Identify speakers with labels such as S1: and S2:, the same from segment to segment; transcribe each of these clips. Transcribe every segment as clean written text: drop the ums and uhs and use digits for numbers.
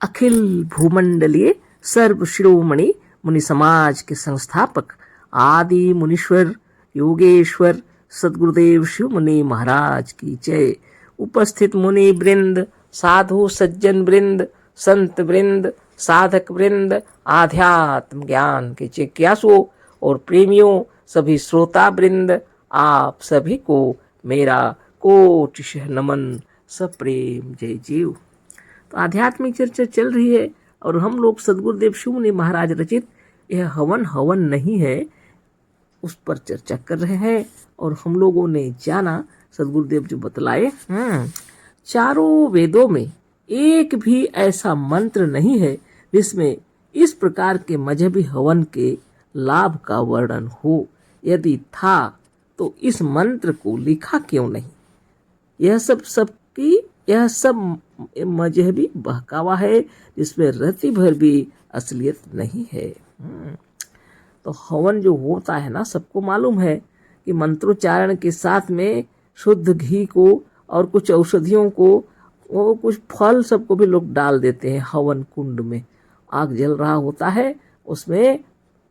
S1: अखिल भूमंडलीय सर्व शिरोमणि मुनि समाज के संस्थापक आदि मुनीश्वर योगेश्वर सदगुरुदेव शिव मुनि महाराज की जय। उपस्थित मुनि वृंद, साधु सज्जन वृंद, संत वृंद, साधक वृंद, आध्यात्म ज्ञान के जिज्ञासुओं और प्रेमियों, सभी श्रोता वृंद, आप सभी को मेरा कोटिशः नमन, सप्रेम जय जीव। तो आध्यात्मिक चर्चा चल रही है और हम लोग सदगुरुदेव शिव मुनि महाराज रचित यह हवन नहीं है उस पर चर्चा कर रहे हैं। और हम लोगों ने जाना सदगुरुदेव जो बतलाए, चारों वेदों में एक भी ऐसा मंत्र नहीं है जिसमें इस प्रकार के मजहबी हवन के लाभ का वर्णन हो। यदि था तो इस मंत्र को लिखा क्यों नहीं? यह सब मजहबी बहकावा है जिसमें रति भर भी असलियत नहीं है। तो हवन जो होता है ना, सबको मालूम है कि मंत्रोच्चारण के साथ में शुद्ध घी को और कुछ औषधियों को, वो कुछ फल सबको भी लोग डाल देते हैं हवन कुंड में। आग जल रहा होता है, उसमें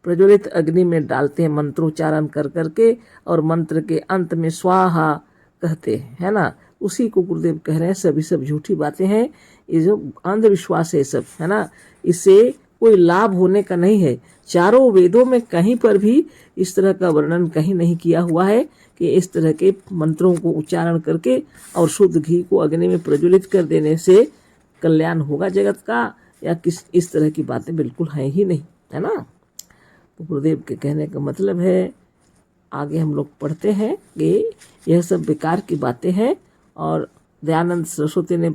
S1: प्रज्वलित अग्नि में डालते हैं मंत्रोच्चारण कर करके, और मंत्र के अंत में स्वाहा कहते हैं, है ना। उसी को गुरुदेव कह रहे हैं सभी सब झूठी बातें हैं, ये जो अंधविश्वास है सब, है ना। इससे कोई लाभ होने का नहीं है। चारों वेदों में कहीं पर भी इस तरह का वर्णन कहीं नहीं किया हुआ है कि इस तरह के मंत्रों को उच्चारण करके और शुद्ध घी को अग्नि में प्रज्वलित कर देने से कल्याण होगा जगत का, या इस तरह की बातें बिल्कुल हैं ही नहीं, है ना। तो गुरुदेव के कहने का मतलब है, आगे हम लोग पढ़ते हैं कि यह सब बेकार की बातें हैं। और दयानंद सरस्वती ने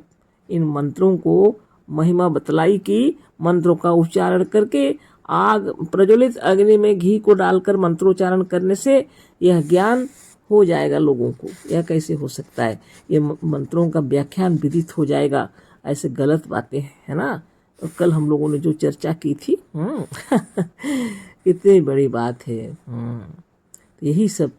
S1: इन मंत्रों को महिमा बतलाई कि मंत्रों का उच्चारण करके आग प्रज्वलित अग्नि में घी को डालकर मंत्रोच्चारण करने से यह ज्ञान हो जाएगा लोगों को। यह कैसे हो सकता है? ये मंत्रों का व्याख्यान विदित हो जाएगा, ऐसे गलत बातें हैं, है ना। तो कल हम लोगों ने जो चर्चा की थी कितनी बड़ी बात है। तो यही सब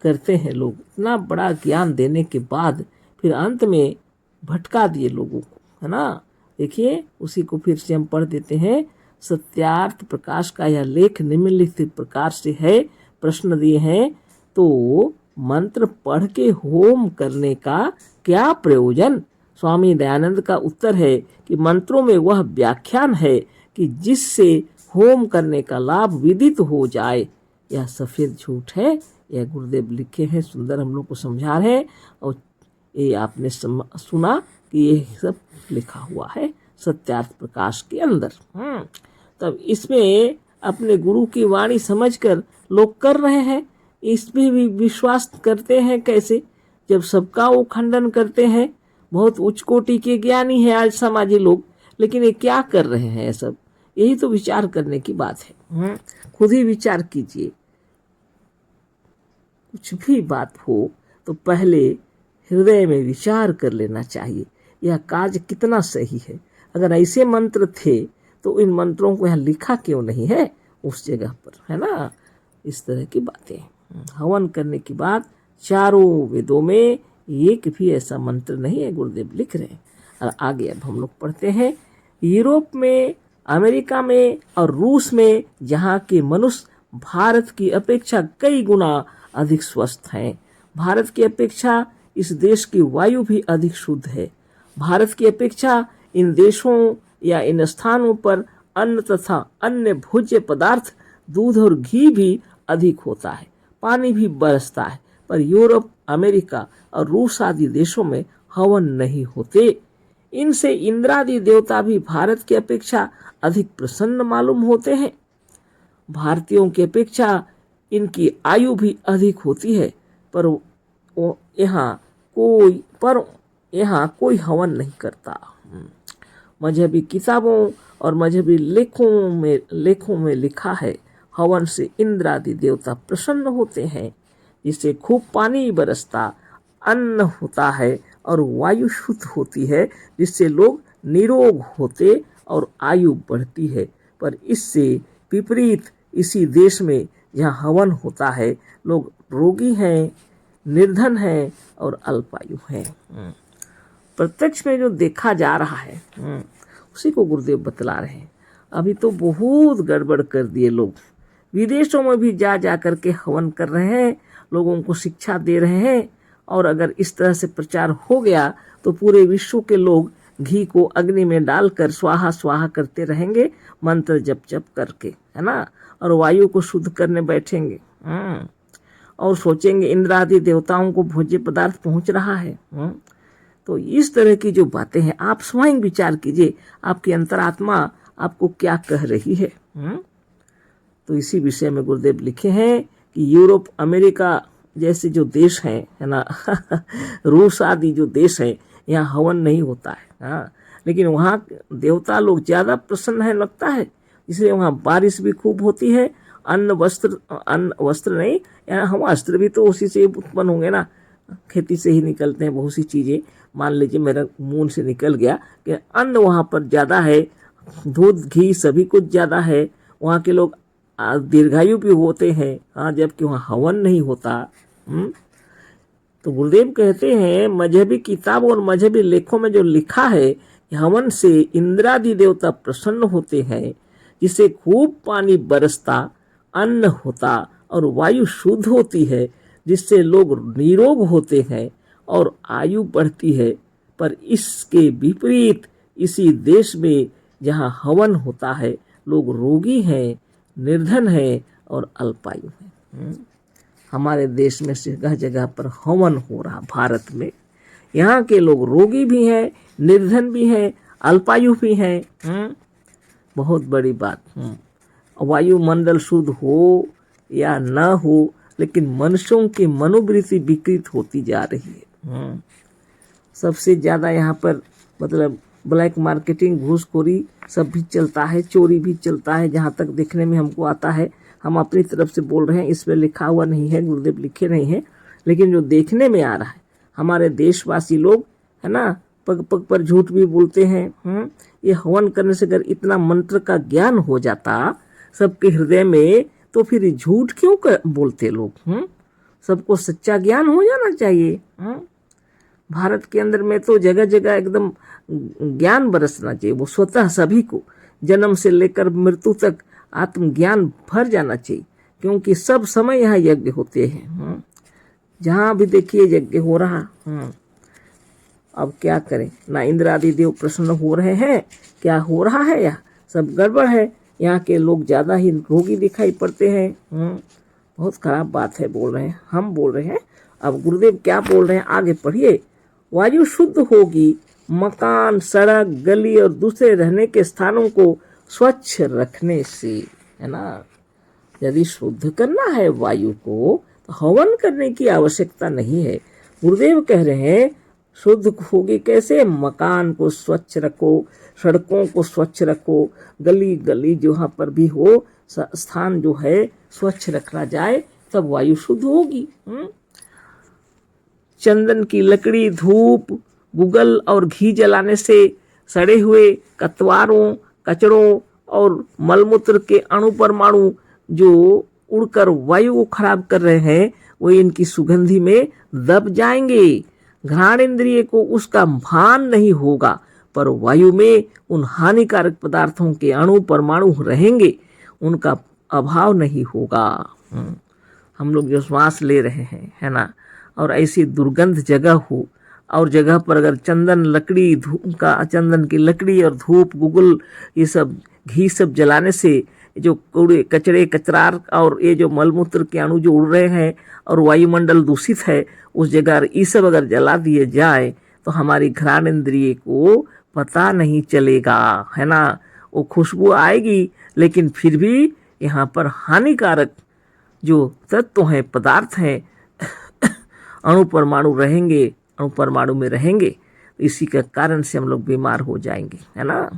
S1: करते हैं लोग, इतना बड़ा ज्ञान देने के बाद फिर अंत में भटका दिए लोगों को, है ना। देखिए उसी को फिर से हम पढ़ देते हैं। सत्यार्थ प्रकाश का यह लेख निम्नलिखित प्रकार से है। प्रश्न दिए हैं, तो मंत्र पढ़ के होम करने का क्या प्रयोजन? स्वामी दयानंद का उत्तर है कि मंत्रों में वह व्याख्यान है कि जिससे होम करने का लाभ विदित हो जाए। यह सफेद झूठ है। यह गुरुदेव लिखे हैं, सुंदर हम लोग को समझा रहे हैं। और ये आपने सुना कि ये सब लिखा हुआ है सत्यार्थ प्रकाश के अंदर। तब इसमें अपने गुरु की वाणी समझकर लोग कर रहे हैं, इसमें भी विश्वास करते हैं कैसे, जब सबका वो खंडन करते हैं। बहुत उच्च कोटि के ज्ञानी है आज समाजी लोग, लेकिन ये क्या कर रहे हैं ये सब? यही तो विचार करने की बात है। खुद ही विचार कीजिए। कुछ भी बात हो तो पहले हृदय में विचार कर लेना चाहिए, यह कार्य कितना सही है। अगर ऐसे मंत्र थे तो इन मंत्रों को यहाँ लिखा क्यों नहीं है उस जगह पर, है ना। इस तरह की बातें। हवन करने की बात चारों वेदों में एक भी ऐसा मंत्र नहीं है, गुरुदेव लिख रहे हैं। और आगे अब हम लोग पढ़ते हैं। यूरोप में, अमेरिका में और रूस में जहाँ के मनुष्य भारत की अपेक्षा कई गुना अधिक स्वस्थ हैं। भारत की अपेक्षा इस देश की वायु भी अधिक शुद्ध है। भारत की अपेक्षा इन देशों या इन स्थानों पर अन्न तथा अन्य भोज्य पदार्थ, दूध और घी भी अधिक होता है, पानी भी बरसता है। पर यूरोप, अमेरिका और रूस आदि देशों में हवन नहीं होते। इनसे इंद्रादि देवता भी भारत की अपेक्षा अधिक प्रसन्न मालूम होते हैं। भारतीयों की अपेक्षा इनकी आयु भी अधिक होती है, पर यहाँ कोई हवन नहीं करता। मजहबी किताबों और मजहबी लेखों में लिखा है, हवन से इंद्र आदि देवता प्रसन्न होते हैं, जिससे खूब पानी बरसता, अन्न होता है और वायु शुद्ध होती है, जिससे लोग निरोग होते और आयु बढ़ती है। पर इससे विपरीत इसी देश में जहाँ हवन होता है, लोग रोगी हैं, निर्धन हैं और अल्पायु हैं। प्रत्यक्ष में जो देखा जा रहा है उसी को गुरुदेव बतला रहे हैं। अभी तो बहुत गड़बड़ कर दिए लोग, विदेशों में भी जा जा करके हवन कर रहे हैं, लोगों को शिक्षा दे रहे हैं। और अगर इस तरह से प्रचार हो गया तो पूरे विश्व के लोग घी को अग्नि में डालकर स्वाहा स्वाहा करते रहेंगे, मंत्र जप जप करके, है ना, और वायु को शुद्ध करने बैठेंगे। और सोचेंगे इंद्र आदि देवताओं को भोज्य पदार्थ पहुंच रहा है। तो इस तरह की जो बातें हैं, आप स्वयं विचार कीजिए, आपकी अंतरात्मा आपको क्या कह रही है। तो इसी विषय में गुरुदेव लिखे हैं कि यूरोप, अमेरिका जैसे जो देश हैं, है ना, रूस आदि जो देश हैं, यहाँ हवन नहीं होता है। हाँ, लेकिन वहाँ देवता लोग ज़्यादा प्रसन्न है लगता है, इसलिए वहाँ बारिश भी खूब होती है। अन्न वस्त्र नहीं, यहाँ हम वस्त्र भी तो उसी से उत्पन्न होंगे ना, खेती से ही निकलते हैं बहुत सी चीज़ें। मान लीजिए मेरा मुंह से निकल गया कि अन्न वहाँ पर ज़्यादा है, दूध घी सभी कुछ ज़्यादा है, वहाँ के लोग दीर्घायु भी होते हैं। हाँ, जबकि वहाँ हवन नहीं होता। तो गुरुदेव कहते हैं मजहबी किताबों और मजहबी लेखों में जो लिखा है कि हवन से इंद्रादि देवता प्रसन्न होते हैं, जिससे खूब पानी बरसता, अन्न होता और वायु शुद्ध होती है, जिससे लोग निरोग होते हैं और आयु बढ़ती है। पर इसके विपरीत इसी देश में जहाँ हवन होता है, लोग रोगी हैं, निर्धन है और अल्पायु है। हमारे देश में जगह जगह पर हवन हो रहा, भारत में यहाँ के लोग रोगी भी हैं, निर्धन भी हैं, अल्पायु भी हैं। बहुत बड़ी बात। वायुमंडल शुद्ध हो या न हो, लेकिन मनुष्यों की मनोवृत्ति विकृत होती जा रही है। सबसे ज़्यादा यहाँ पर मतलब ब्लैक मार्केटिंग, घूसखोरी सब भी चलता है, चोरी भी चलता है, जहाँ तक देखने में हमको आता है। हम अपनी तरफ से बोल रहे हैं, इसमें लिखा हुआ नहीं है, गुरुदेव लिखे नहीं है, लेकिन जो देखने में आ रहा है, हमारे देशवासी लोग, है ना, पग पग पर झूठ भी बोलते हैं। ये हवन करने से अगर इतना मंत्र का ज्ञान हो जाता सबके हृदय में, तो फिर झूठ क्यों बोलते लोग। सबको सच्चा ज्ञान हो जाना चाहिए। भारत के अंदर में तो जगह जगह एकदम ज्ञान बरसना चाहिए, वो स्वतः सभी को जन्म से लेकर मृत्यु तक आत्मज्ञान भर जाना चाहिए, क्योंकि सब समय यहाँ यज्ञ होते हैं। जहाँ भी देखिए यज्ञ हो रहा। अब क्या करें, ना इंद्र आदि देव प्रसन्न हो रहे हैं, क्या हो रहा है, यहाँ सब गड़बड़ है। यहाँ के लोग ज़्यादा ही रोगी दिखाई पड़ते हैं। बहुत खराब बात है, बोल रहे हैं, हम बोल रहे हैं। अब गुरुदेव क्या बोल रहे हैं, आगे पढ़िए। वायु शुद्ध होगी, मकान, सड़क, गली और दूसरे रहने के स्थानों को स्वच्छ रखने से, है ना। यदि शुद्ध करना है वायु को, तो हवन करने की आवश्यकता नहीं है। गुरुदेव कह रहे हैं शुद्ध होगी कैसे, मकान को स्वच्छ रखो, सड़कों को स्वच्छ रखो, गली गली जहाँ पर भी हो स्थान जो है स्वच्छ रखना जाए, तब वायु शुद्ध होगी। चंदन की लकड़ी, धूप, गुगल और घी जलाने से सड़े हुए कतवारों, कचड़ों और मलमूत्र के अणु परमाणु जो उड़कर वायु को खराब कर रहे हैं, वो इनकी सुगंधि में दब जाएंगे। घ्राण इंद्रिय को उसका भान नहीं होगा, पर वायु में उन हानिकारक पदार्थों के अणु परमाणु रहेंगे, उनका अभाव नहीं होगा। हम लोग जो श्वास ले रहे हैं, है ना, और ऐसी दुर्गंध जगह हो, और जगह पर अगर चंदन लकड़ी, धूप का चंदन की लकड़ी और धूप, गुगल, ये सब घी सब जलाने से जो कूड़े कचरे कचरार और ये जो मलमूत्र के अणु जो उड़ रहे हैं और वायुमंडल दूषित है, उस जगह ये सब अगर जला दिए जाए, तो हमारी घ्राण इंद्रिय को पता नहीं चलेगा, है ना। वो खुशबू आएगी, लेकिन फिर भी यहाँ पर हानिकारक जो तत्व हैं, पदार्थ हैं, अणु परमाणु रहेंगे, अणु परमाणु में रहेंगे। इसी के कारण से हम लोग बीमार हो जाएंगे, है ना।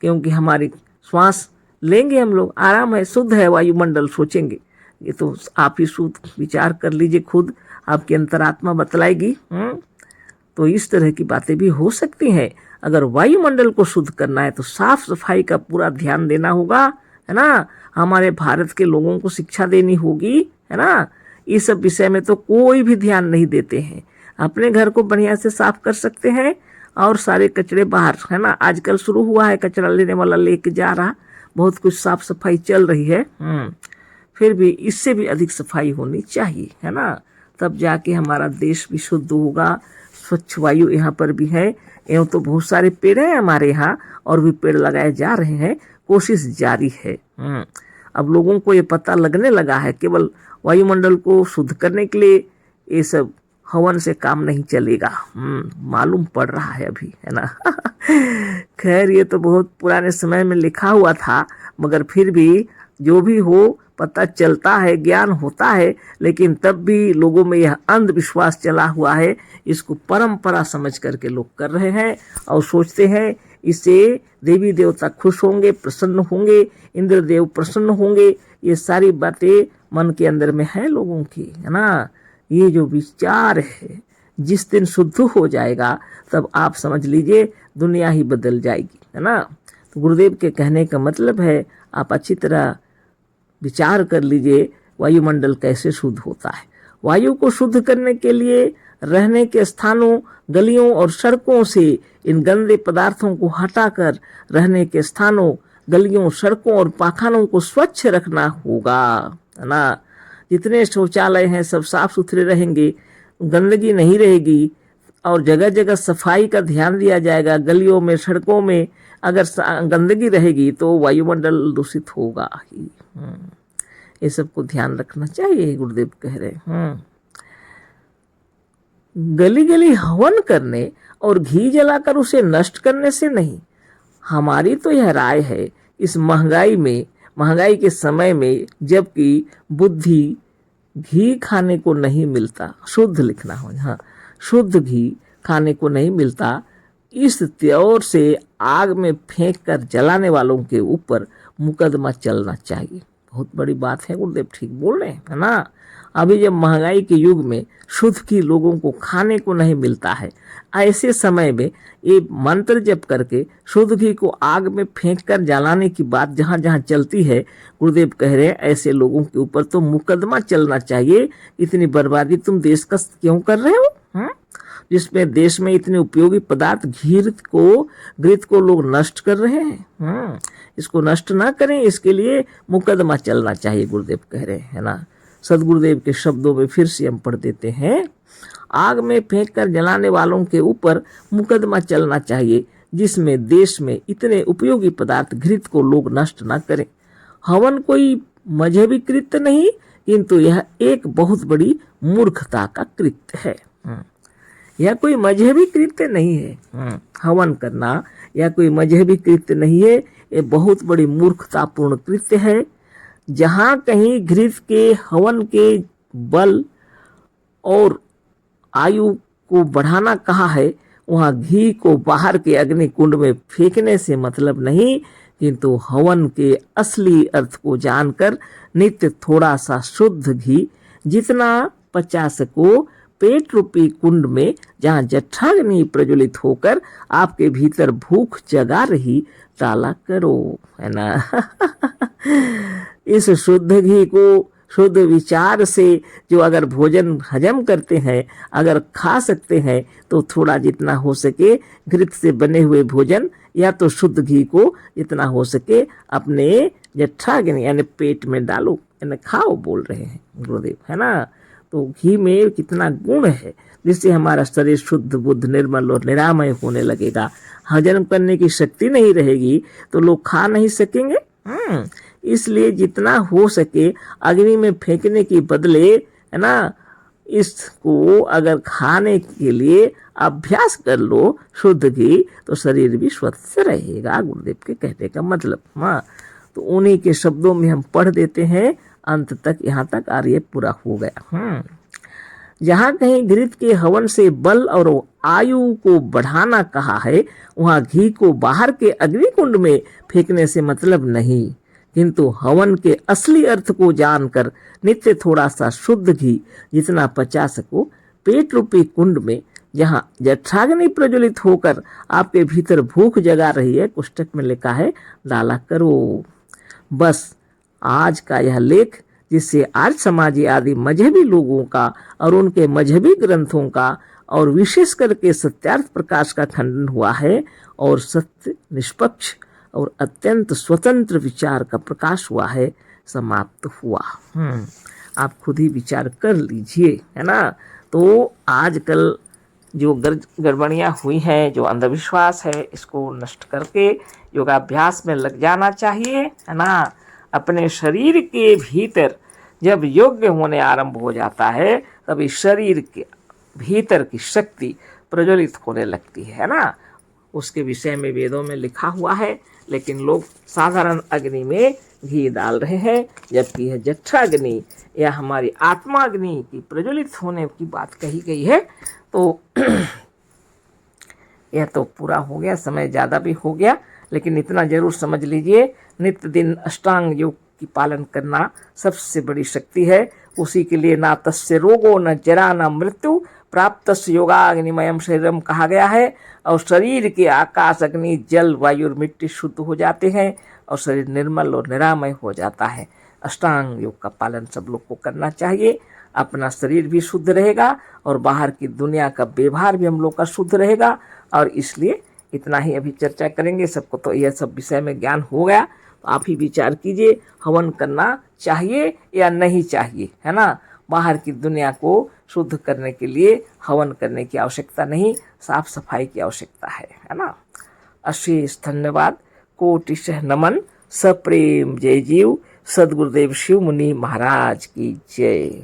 S1: क्योंकि हमारी श्वास लेंगे हम लोग, आराम है, शुद्ध है वायुमंडल, सोचेंगे। ये तो आप ही शुद्ध विचार कर लीजिए, खुद आपकी अंतरात्मा बतलाएगी। तो इस तरह की बातें भी हो सकती हैं। अगर वायुमंडल को शुद्ध करना है तो साफ सफाई का पूरा ध्यान देना होगा, है ना। हमारे भारत के लोगों को शिक्षा देनी होगी, है ना। इस सब विषय में तो कोई भी ध्यान नहीं देते हैं। अपने घर को बढ़िया से साफ कर सकते हैं और सारे कचरे बाहर, है ना। आजकल शुरू हुआ है, कचरा लेने वाला लेके जा रहा, बहुत कुछ साफ सफाई चल रही है। फिर भी इससे भी अधिक सफाई होनी चाहिए, है ना। तब जाके हमारा देश भी शुद्ध होगा। स्वच्छ वायु यहाँ पर भी है। एवं तो बहुत सारे पेड़ हैं हमारे यहाँ, और भी पेड़ लगाए जा रहे हैं, कोशिश जारी है। अब लोगों को ये पता लगने लगा है, केवल वायुमंडल को शुद्ध करने के लिए ये सब हवन से काम नहीं चलेगा। मालूम पड़ रहा है अभी, है ना। खैर ये तो बहुत पुराने समय में लिखा हुआ था, मगर फिर भी जो भी हो पता चलता है, ज्ञान होता है, लेकिन तब भी लोगों में यह अंधविश्वास चला हुआ है। इसको परंपरा समझ करके लोग कर रहे हैं और सोचते हैं इससे देवी देवता खुश होंगे, प्रसन्न होंगे, इंद्रदेव प्रसन्न होंगे। ये सारी बातें मन के अंदर में है लोगों की, है ना। ये जो विचार है जिस दिन शुद्ध हो जाएगा तब आप समझ लीजिए दुनिया ही बदल जाएगी, है ना। तो गुरुदेव के कहने का मतलब है आप अच्छी तरह विचार कर लीजिए वायुमंडल कैसे शुद्ध होता है। वायु को शुद्ध करने के लिए रहने के स्थानों, गलियों और सड़कों से इन गंदे पदार्थों को हटाकर रहने के स्थानों, गलियों, सड़कों और पाखानों को स्वच्छ रखना होगा, है ना। जितने शौचालय हैं सब साफ सुथरे रहेंगे, गंदगी नहीं रहेगी, और जगह जगह सफाई का ध्यान दिया जाएगा। गलियों में, सड़कों में अगर गंदगी रहेगी तो वायुमंडल दूषित होगा ही। ये सबको ध्यान रखना चाहिए, गुरुदेव कह रहे हैं। गली गली हवन करने और घी जलाकर उसे नष्ट करने से नहीं। हमारी तो यह राय है, इस महंगाई के समय में, जबकि बुद्धि घी खाने को नहीं मिलता, शुद्ध लिखना हो, हाँ, शुद्ध घी खाने को नहीं मिलता, इस त्योर से आग में फेंक कर जलाने वालों के ऊपर मुकदमा चलना चाहिए। बहुत बड़ी बात है, गुरुदेव ठीक बोल रहे हैं, है ना। अभी जब महंगाई के युग में शुद्ध घी लोगों को खाने को नहीं मिलता है, ऐसे समय में ये मंत्र जप करके शुद्ध घी को आग में फेंक कर जलाने की बात जहाँ जहाँ चलती है, गुरुदेव कह रहे हैं ऐसे लोगों के ऊपर तो मुकदमा चलना चाहिए। इतनी बर्बादी तुम देश का क्यों कर रहे हो, जिसमें देश में इतने उपयोगी पदार्थ घृत को लोग नष्ट कर रहे हैं। इसको नष्ट ना करें, इसके लिए मुकदमा चलना चाहिए, गुरुदेव कह रहे हैं, है ना। सदगुरुदेव के शब्दों में फिर से हम पढ़ देते हैं, आग में फेंक कर जलाने वालों के ऊपर मुकदमा चलना चाहिए, जिसमें देश में इतने उपयोगी पदार्थ घृत को लोग नष्ट ना करें। हवन कोई मजहबी कृत्य नहीं, किंतु यह एक बहुत बड़ी मूर्खता का कृत्य है। यह कोई मजहबी कृत्य नहीं है। हवन करना यह कोई मजहबी कृत्य नहीं है, ये बहुत बड़ी मूर्खतापूर्ण कृत्य है। जहाँ कहीं घृत के हवन के बल और आयु को बढ़ाना कहा है, वहाँ घी को बाहर के अग्नि कुंड में फेंकने से मतलब नहीं, किंतु हवन के असली अर्थ को जानकर नित्य थोड़ा सा शुद्ध घी जितना पचा सको पेट रूपी कुंड में, जहाँ जठराग्नि प्रज्वलित होकर आपके भीतर भूख जगा रही, डाला करो, है ना। इस शुद्ध घी को शुद्ध विचार से जो अगर भोजन हजम करते हैं, अगर खा सकते हैं, तो थोड़ा जितना हो सके घृत से बने हुए भोजन या तो शुद्ध घी को जितना हो सके अपने जठराग्नि यानी पेट में डालो, यानी खाओ, बोल रहे हैं गुरुदेव, है ना। तो घी में कितना गुण है, जिससे हमारा शरीर शुद्ध बुद्ध निर्मल और निरामय होने लगेगा। हजम करने की शक्ति नहीं रहेगी तो लोग खा नहीं सकेंगे। इसलिए जितना हो सके अग्नि में फेंकने के बदले, है ना, इसको अगर खाने के लिए अभ्यास कर लो शुद्ध घी, तो शरीर भी स्वस्थ रहेगा, गुरुदेव के कहने का मतलब। हाँ, तो उन्हीं के शब्दों में हम पढ़ देते हैं अंत तक, यहाँ तक और ये पूरा हो गया। जहाँ कहीं घृत के हवन से बल और आयु को बढ़ाना कहा है, वहाँ घी को बाहर के अग्निकुंड में फेंकने से मतलब नहीं, किंतु हवन के असली अर्थ को जानकर नित्य थोड़ा सा शुद्ध घी जितना पचा सको पेट रूपी कुंड में, जहाँ जठराग्नि प्रज्वलित होकर आपके भीतर भूख जगा रही है, पुस्तक में लिखा है, डाला करो। बस आज का यह लेख, जिससे आज समाजी आदि मजहबी लोगों का और उनके मजहबी ग्रंथों का और विशेष करके सत्यार्थ प्रकाश का खंडन हुआ है और सत्य, निष्पक्ष और अत्यंत स्वतंत्र विचार का प्रकाश हुआ है, समाप्त हुआ। आप खुद ही विचार कर लीजिए, है ना। तो आजकल जो गड़बड़ियाँ हुई हैं, जो अंधविश्वास है, इसको नष्ट करके योगाभ्यास में लग जाना चाहिए, है ना। अपने शरीर के भीतर जब योग्य होने आरंभ हो जाता है, तब इस शरीर के भीतर की शक्ति प्रज्वलित होने लगती है ना। उसके विषय में वेदों में लिखा हुआ है, लेकिन लोग साधारण अग्नि में घी डाल रहे हैं, जबकि यह जठराग्नि या हमारी आत्माग्नि की प्रज्वलित होने की बात कही गई है। तो यह तो पूरा हो गया, समय ज़्यादा भी हो गया, लेकिन इतना जरूर समझ लीजिए, नित्य दिन अष्टांग योग की पालन करना सबसे बड़ी शक्ति है। उसी के लिए ना तस्य रोगो न जरा न मृत्यु प्राप्त योगाग्निमयम शरीरम कहा गया है। और शरीर के आकाश, अग्नि, जल, वायु और मिट्टी शुद्ध हो जाते हैं और शरीर निर्मल और निरामय हो जाता है। अष्टांग योग का पालन सब लोग को करना चाहिए। अपना शरीर भी शुद्ध रहेगा और बाहर की दुनिया का व्यवहार भी हम लोग का शुद्ध रहेगा। और इसलिए इतना ही अभी चर्चा करेंगे। सबको तो यह सब विषय में ज्ञान हो गया, तो आप ही विचार कीजिए, हवन करना चाहिए या नहीं चाहिए, है ना। बाहर की दुनिया को शुद्ध करने के लिए हवन करने की आवश्यकता नहीं, साफ सफाई की आवश्यकता है ना। अशेष धन्यवाद, कोटिशः नमन, सप्रेम जय जीव। सद्गुरुदेव शिव मुनि महाराज की जय।